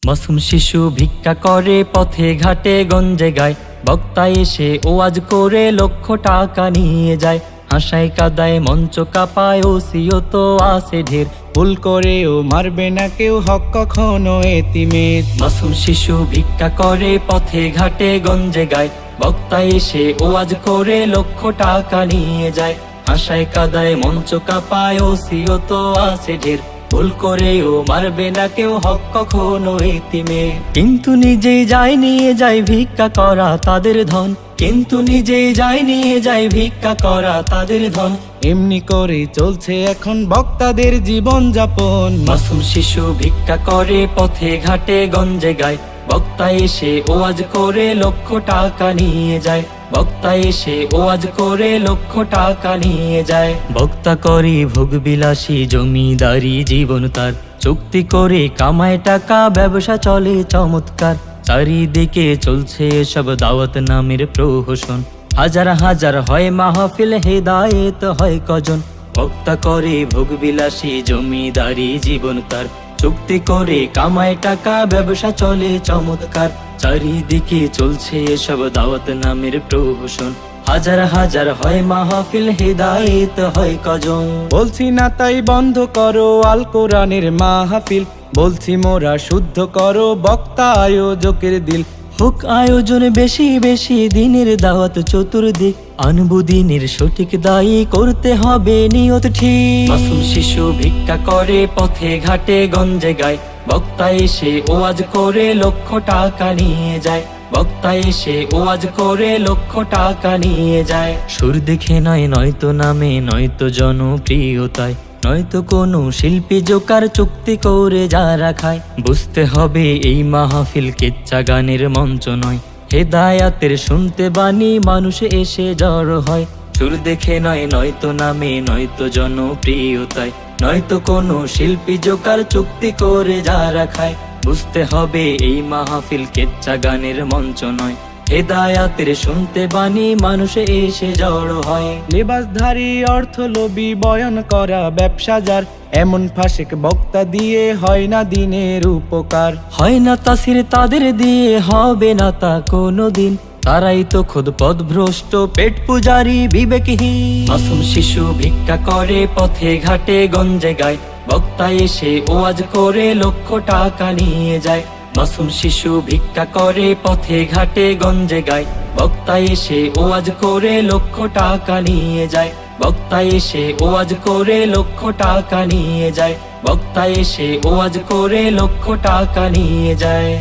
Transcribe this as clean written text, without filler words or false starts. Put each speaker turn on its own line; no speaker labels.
মাসুম শিশু ভিক্ষা করে পথে ঘাটে গঞ্জে গায়, বক্তা এসে ওয়াজ করে লক্ষ টাকা নিয়ে যায়। হাসায় কাদায় মঞ্চ কাঁপায়, ওসিয়ত আছে ঢের,
ভুল করেও মারবে না কেউ, হক কখনো এতিমের।
মাসুম শিশু ভিক্ষা করে পথে ঘাটে গঞ্জে গায়, বক্তা এসে ওয়াজ করে লক্ষ টাকা নিয়ে যায়। হাসায় কাদায় মঞ্চ কাঁপায়, ওসিয়ত আছে ঢের, ভুল করেও মারবে না কেউ, হক কখনো এতিমের। কিন্তু নিজেই যায় নিয়ে যায় ভিক্ষা করা তাদের ধন, কিন্তু নিজেই যায় নিয়ে যায় ভিক্ষা করা তাদের ধন।
এমনি করে চলছে এখন বক্তাদের জীবন যাপন।
মাসুম শিশু ভিক্ষা করে পথে ঘাটে গঞ্জে গায়, বক্তা এসে ওয়াজ করে লক্ষ টাকা নিয়ে যায়। বক্তা এসে ওয়াজ করে লক্ষ টাকা নিয়ে যায়। বক্তা করে ভোগ বিলাসী জমিদারি জীবন তার, চুক্তি করে কামায় টাকা, ব্যবসা চলে চমৎকার। চারিদিকে চলছে সব দাওয়াত নামের প্রহসন, হাজার হাজার হয় মাহফিল, হেদায়েত হয় কজন। বক্তা করে ভোগ বিলাসী জমিদারি জীবন তার, চুক্তি করে কামায় টাকা, ব্যবসা চলে চমৎকার। চারিদিকে চলছে সব দাওয়াত নামের প্রহসন, হাজার হাজার হয় মাহফিল, হেদায়েত হয় কজন।
বলছি না তাই বন্ধ করো আল কোরআনের মাহফিল, বলছি মোরা শুদ্ধ করো বক্তা আয়োজকের দিল।
হোক আয়োজন বেশি বেশি, দিনের দাওয়াত চতুর্দিক, আনবু দিনের সঠিক দায়ী, করতে হবে নিয়ত ঠিক। মাসুম শিশু ভিক্ষা করে পথে ঘাটে গঞ্জে গায়, বক্তা এসে ওয়াজ করে লক্ষ টাকা নিয়ে যায়। বক্তা এসে ওয়াজ করে লক্ষ টাকা নিয়ে যায়। সুর দেখে নয়, নয়তো নামে, নয়তো জনপ্রিয়তায়, নয়তো কোনো শিল্পী জোকার, চুক্তি করে যারা খায়। বুঝতে হবে এই মাহফিল কেচ্চা গানের মঞ্চ নয়, হেদায়াতের শুনতে বাণী মানুষ এসে জড়ো হয়। সুর দেখে নয়, নয়তো নামে, নয়তো জনপ্রিয়তায়, নয়তো কোনো শিল্পী জোকার, চুক্তি করে যারা খায়। বুঝতে হবে এই মাহফিল কেচ্চা গানের মঞ্চ নয়, হেদায়াতের শুনতে বাণী মানুষ এসে জড়ো হয়।
লেবাসধারী অর্থ লোভী বয়ন করা ব্যবসা যার, এমন ফাসেক বক্তা দিয়ে হয় না দিনের উপকার।
হয় না তাসির তাদের দিয়ে, হবে না তা কোনোদিন, তারাই তো খোদ পথভ্রষ্ট, পেট পূজারি বিবেকহীন। মাসুম শিশু ভিক্ষা করে পথে ঘাটে গঞ্জে গায়, বক্তা এসে ওয়াজ করে লক্ষ টাকা নিয়ে যায়। মাসুম শিশু ভিক্ষা করে পথে ঘাটে গঞ্জে গায়, বক্তা এসে ওয়াজ করে লক্ষ টাকা নিয়ে যায়। বক্তা এসে ওয়াজ করে লক্ষ টাকা নিয়ে যায়। বক্তা এসে ওয়াজ করে লক্ষ টাকা নিয়ে যায়।